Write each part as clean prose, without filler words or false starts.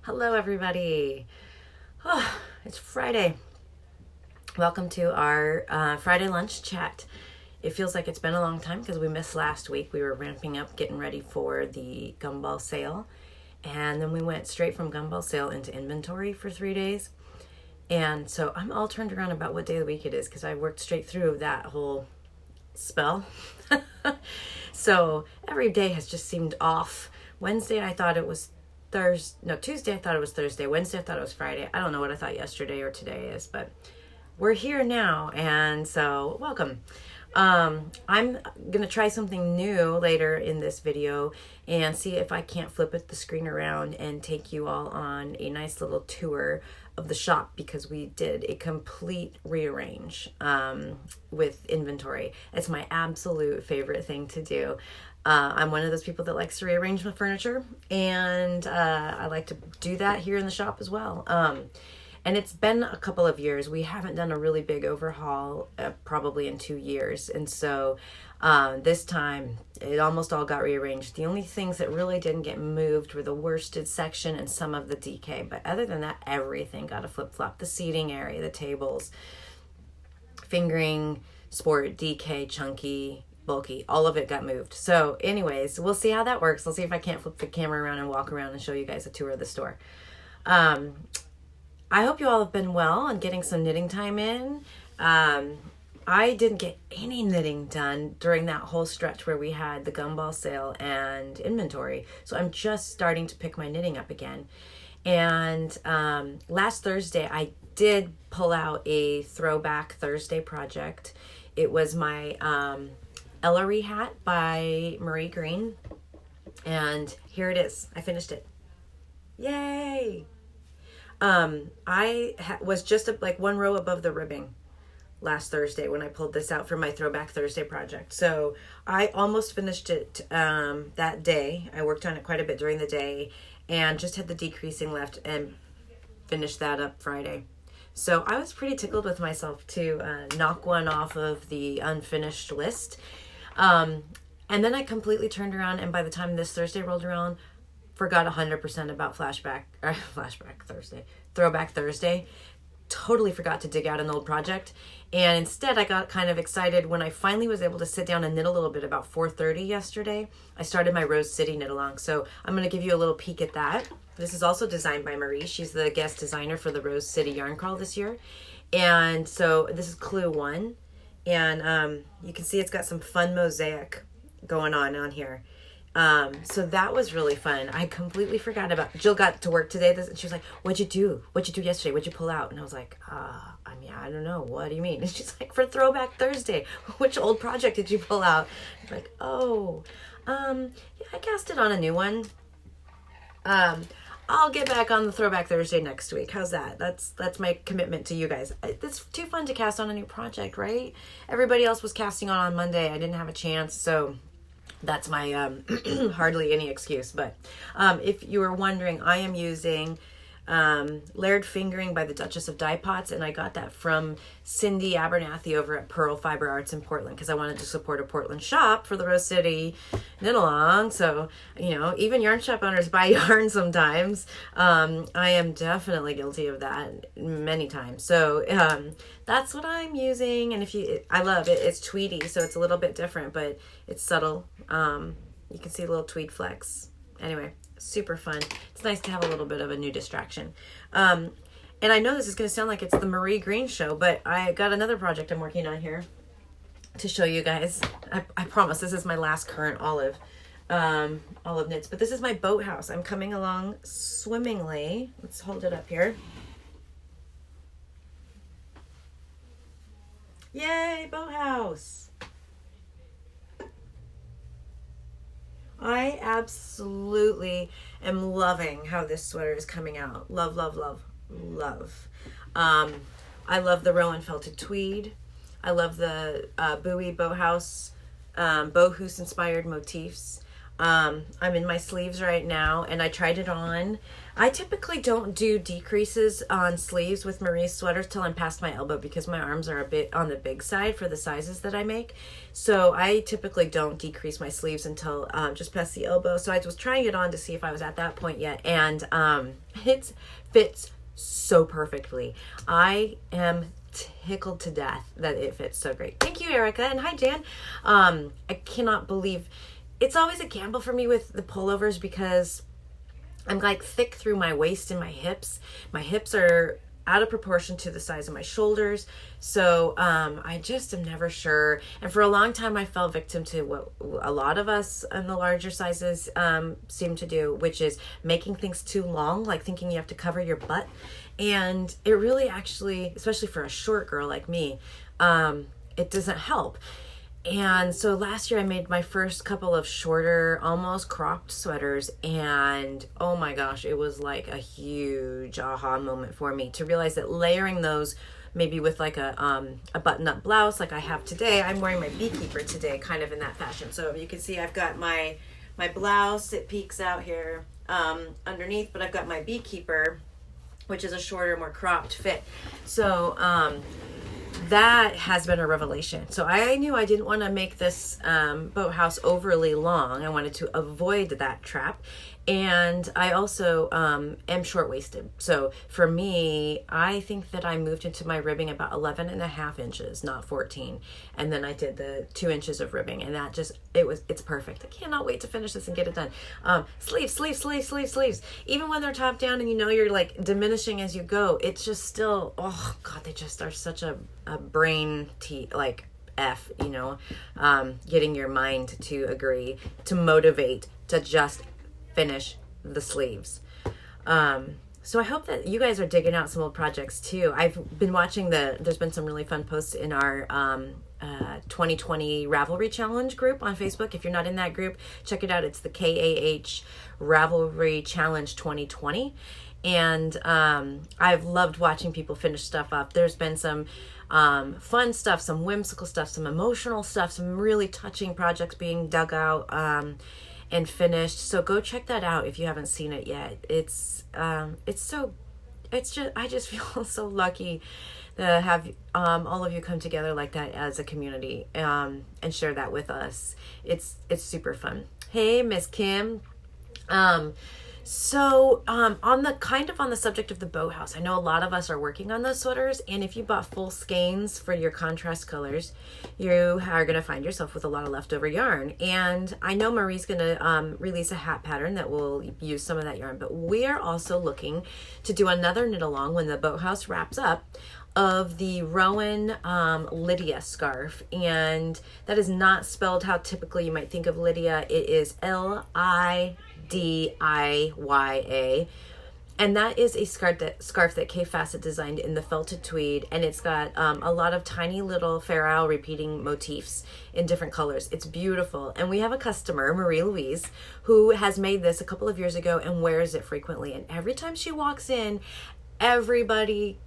Hello, everybody. Oh, it's Friday. Welcome to our Friday lunch chat. It feels like it's been a long time because we missed last week. We were ramping up, getting ready for the gumball sale. And then we went straight from gumball sale into inventory for 3 days. And so I'm all turned around about what day of the week it is because I worked straight through that whole spell. So every day has just seemed off. Wednesday, I thought it was Tuesday I thought it was Thursday. Wednesday I thought it was Friday. I don't know what I thought yesterday or today is, but we're here now, and so welcome. I'm gonna try something new later in this video and see if I can't flip the screen around and take you all on a nice little tour of the shop, because we did a complete rearrange with inventory. It's my absolute favorite thing to do. I'm one of those people that likes to rearrange my furniture, and I like to do that here in the shop as well. And it's been a couple of years. We haven't done a really big overhaul probably in 2 years. And so this time it almost all got rearranged. The only things that really didn't get moved were the worsted section and some of the DK. But other than that, everything got a flip-flop. The seating area, the tables, fingering, sport, DK, chunky, bulky, all of it got moved. So anyways, we'll see how that works. I'll see if I can't flip the camera around and walk around and show you guys a tour of the store. I hope you all have been well and getting some knitting time in. I didn't get any knitting done during that whole stretch where we had the gumball sale and inventory. So I'm just starting to pick my knitting up again. And last Thursday, I did pull out a Throwback Thursday project. It was my Ellery hat by Greene. And here it is. I finished it. Yay! I was just like one row above the ribbing last Thursday when I pulled this out for my Throwback Thursday project. So I almost finished it that day. I worked on it quite a bit during the day and just had the decreasing left and finished that up Friday. So I was pretty tickled with myself to knock one off of the unfinished list. And then I completely turned around, and by the time this Thursday rolled around, forgot 100% about Throwback Thursday. Totally forgot to dig out an old project. And instead I got kind of excited when I finally was able to sit down and knit a little bit about 4:30 yesterday. I started my Rose City knit along. So I'm going to give you a little peek at that. This is also designed by Marie. She's the guest designer for the Rose City yarn crawl this year. And so this is Clue 1. And you can see it's got some fun mosaic going on here. So that was really fun. I completely forgot about Jill. Got to work today and she was like, what'd you do yesterday? What'd you pull out? And I was like, I don't know, what do you mean? And she's like, for Throwback Thursday, which old project did you pull out? I'm like, yeah, I cast it on a new one. I'll get back on the Throwback Thursday next week. How's that? That's my commitment to you guys. It's too fun to cast on a new project, right? Everybody else was casting on Monday. I didn't have a chance, so that's my hardly any excuse. But if you were wondering, I am using Layered Fingering by the Duchess of Dye Pots, and I got that from Cindy Abernathy over at Pearl Fiber Arts in Portland because I wanted to support a Portland shop for the Rose City knit along. So, even yarn shop owners buy yarn sometimes. I am definitely guilty of that many times. So that's what I'm using, and I love it. It's tweedy, so it's a little bit different, but it's subtle. You can see little tweed flecks. Anyway, super fun. It's nice to have a little bit of a new distraction. And I know this is going to sound like it's the Marie Greene show, but I got another project I'm working on here to show you guys. I promise this is my last current olive knits, but this is my boathouse. I'm coming along swimmingly. Let's hold it up here. Yay, boathouse. I absolutely am loving how this sweater is coming out. Love, love, love, love. I love the Rowan felted tweed. I love the Bowie Boathouse Bohus inspired motifs. I'm in my sleeves right now, and I tried it on. I typically don't do decreases on sleeves with Marie's sweaters till I'm past my elbow because my arms are a bit on the big side for the sizes that I make. So I typically don't decrease my sleeves until just past the elbow. So I was trying it on to see if I was at that point yet, and it fits so perfectly. I am tickled to death that it fits so great. Thank you, Erika, and hi, Jan. I cannot believe, it's always a gamble for me with the pullovers because I'm like thick through my waist and my hips. My hips are out of proportion to the size of my shoulders. So I just am never sure. And for a long time, I fell victim to what a lot of us in the larger sizes seem to do, which is making things too long, like thinking you have to cover your butt. And it really actually, especially for a short girl like me, it doesn't help. And so last year I made my first couple of shorter, almost cropped sweaters, and oh my gosh, it was like a huge aha moment for me to realize that layering those maybe with like a button-up blouse like I have today. I'm wearing my Beekeeper today, kind of in that fashion. So you can see I've got my blouse, it peeks out here underneath, but I've got my Beekeeper, which is a shorter, more cropped fit. So that has been a revelation. So I knew I didn't want to make this boathouse overly long. I wanted to avoid that trap. And I also am short-waisted. So for me, I think that I moved into my ribbing about 11 and a half inches, not 14. And then I did the 2 inches of ribbing, and that just, it's perfect. I cannot wait to finish this and get it done. Sleeves. Even when they're top down and you know you're like diminishing as you go, it's just still, oh God, they just are such a brain like F, you know, getting your mind to agree, to motivate, to just finish the sleeves. So I hope that you guys are digging out some old projects too. I've been watching there's been some really fun posts in our 2020 Ravelry challenge group on Facebook. If you're not in that group, check it out. It's the KAH Ravelry Challenge 2020. And I've loved watching people finish stuff up. There's been some fun stuff, some whimsical stuff, some emotional stuff, some really touching projects being dug out and finished. So go check that out if you haven't seen it yet. I just feel so lucky to have all of you come together like that as a community and share that with us. It's super fun. Hey, Miss Kim. So on the subject of the boathouse, I know a lot of us are working on those sweaters, and if you bought full skeins for your contrast colors, you are going to find yourself with a lot of leftover yarn. And I know Marie's going to release a hat pattern that will use some of that yarn, but we are also looking to do another knit along when the boathouse wraps up of the Rowan Lydia scarf, and that is not spelled how typically you might think of Lydia. It is Lidiya, and that is a scarf that Kay Fassett designed in the felted tweed, and it's got a lot of tiny little Fair Isle repeating motifs in different colors. It's beautiful, and we have a customer, Marie Louise, who has made this a couple of years ago and wears it frequently, and every time she walks in, everybody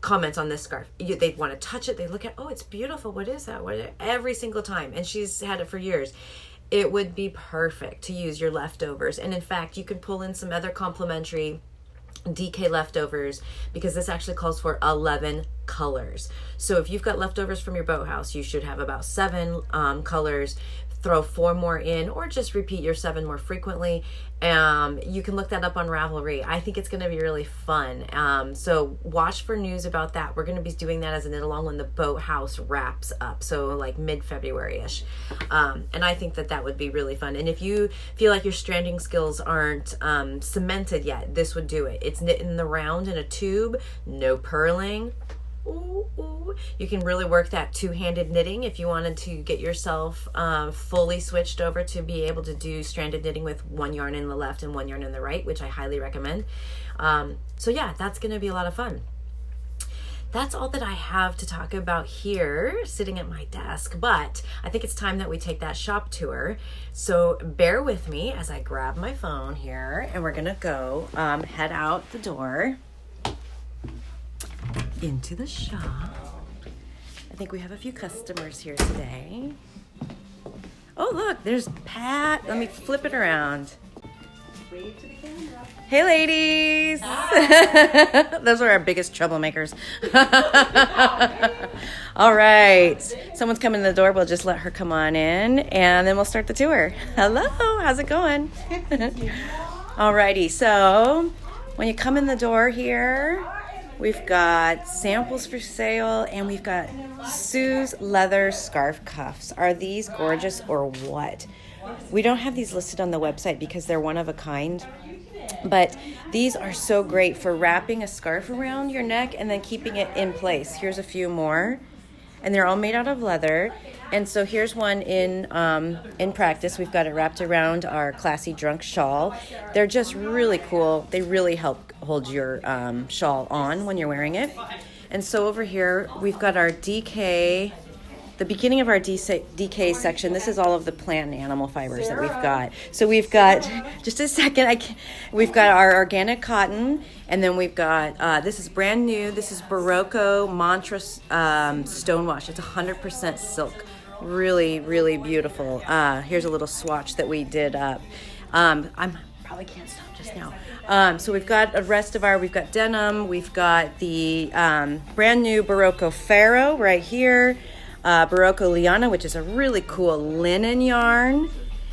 comments on this scarf. They want to touch it, they look at, oh, it's beautiful, what is that? Every single time, and she's had it for years. It would be perfect to use your leftovers. And in fact, you could pull in some other complementary DK leftovers, because this actually calls for 11 colors. So if you've got leftovers from your boathouse, you should have about 7 colors. Throw 4 more in, or just repeat your 7 more frequently. You can look that up on Ravelry. I think it's going to be really fun. So watch for news about that. We're going to be doing that as a knit along when the boathouse wraps up, so like mid-February-ish. And I think that would be really fun. And if you feel like your stranding skills aren't cemented yet, this would do it. It's knit in the round in a tube, no purling. Ooh. You can really work that two-handed knitting if you wanted to get yourself fully switched over to be able to do stranded knitting with 1 yarn in the left and 1 yarn in the right, which I highly recommend. So yeah, that's going to be a lot of fun. That's all that I have to talk about here sitting at my desk, but I think it's time that we take that shop tour. So bear with me as I grab my phone here, and we're going to go head out the door into the shop. I think we have a few customers here today. Oh, look, there's Pat. Let me flip it around. Wave to the camera. Hey, ladies. Hi. Those are our biggest troublemakers. All right. Someone's coming to the door. We'll just let her come on in, and then we'll start the tour. Hello. How's it going? All righty. So When you come in the door here, we've got samples for sale, and we've got Sue's leather scarf cuffs. Are these gorgeous or what? We don't have these listed on the website because they're one of a kind, but these are so great for wrapping a scarf around your neck and then keeping it in place. Here's a few more, and they're all made out of leather. And so here's one in practice. We've got it wrapped around our classy drunk shawl. They're just really cool. They really help hold your shawl on when you're wearing it. And so over here, we've got our DK, the beginning of our DK section. This is all of the plant and animal fibers that we've got. So we've got, just a second, we've got our organic cotton, and then we've got, this is brand new. This is Barocco Mantra Stonewash. It's 100% silk. Really, really beautiful. Here's a little swatch that we did up. I probably can't stop just now. So we've got we've got denim. We've got the brand new Barocco Faro right here. Barocco Liana, which is a really cool linen yarn.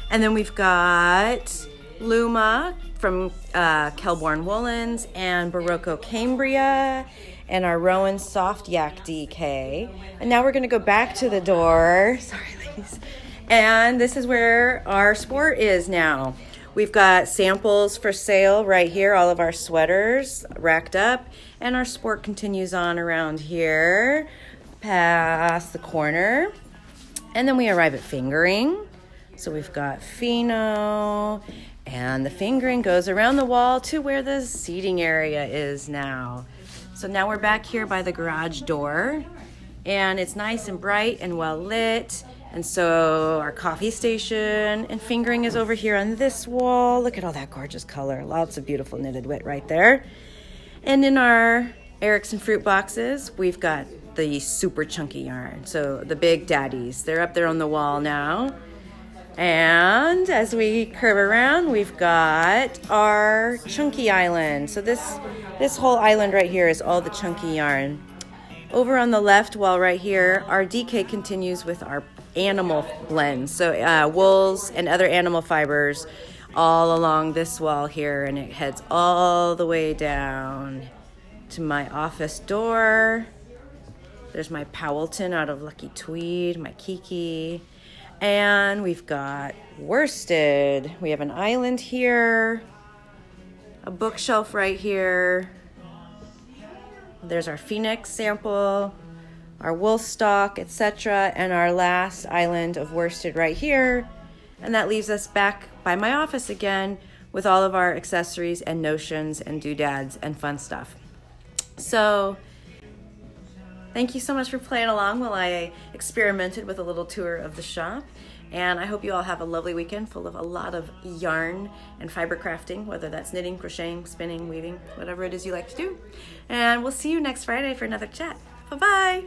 And then we've got Luma from Kelborn Woolens, and Barocco Cambria, and our Rowan Soft Yak DK. And now we're going to go back to the door. Sorry, ladies. And this is where our sport is now. We've got samples for sale right here, all of our sweaters racked up. And our sport continues on around here, past the corner. And then we arrive at fingering. So we've got Fino, and the fingering goes around the wall to where the seating area is now. So now we're back here by the garage door, and it's nice and bright and well lit. And so our coffee station and fingering is over here on this wall. Look at all that gorgeous color. Lots of beautiful knitted wit right there. And in our Erikson fruit boxes, we've got the super chunky yarn. So the big daddies, they're up there on the wall now. And as we curve around, we've got our chunky island. So this whole island right here is all the chunky yarn. Over on the left wall right here, our DK continues with our animal blends. So wools and other animal fibers all along this wall here, and it heads all the way down to my office door. There's my Powelton out of Lucky Tweed, my Kiki. And we've got worsted. We have an island here, a bookshelf right here. There's our Phoenix sample, our wool stock, etc., and our last island of worsted right here. And that leaves us back by my office again with all of our accessories and notions and doodads and fun stuff. So thank you so much for playing along while I experimented with a little tour of the shop. And I hope you all have a lovely weekend full of a lot of yarn and fiber crafting, whether that's knitting, crocheting, spinning, weaving, whatever it is you like to do. And we'll see you next Friday for another chat. Bye-bye.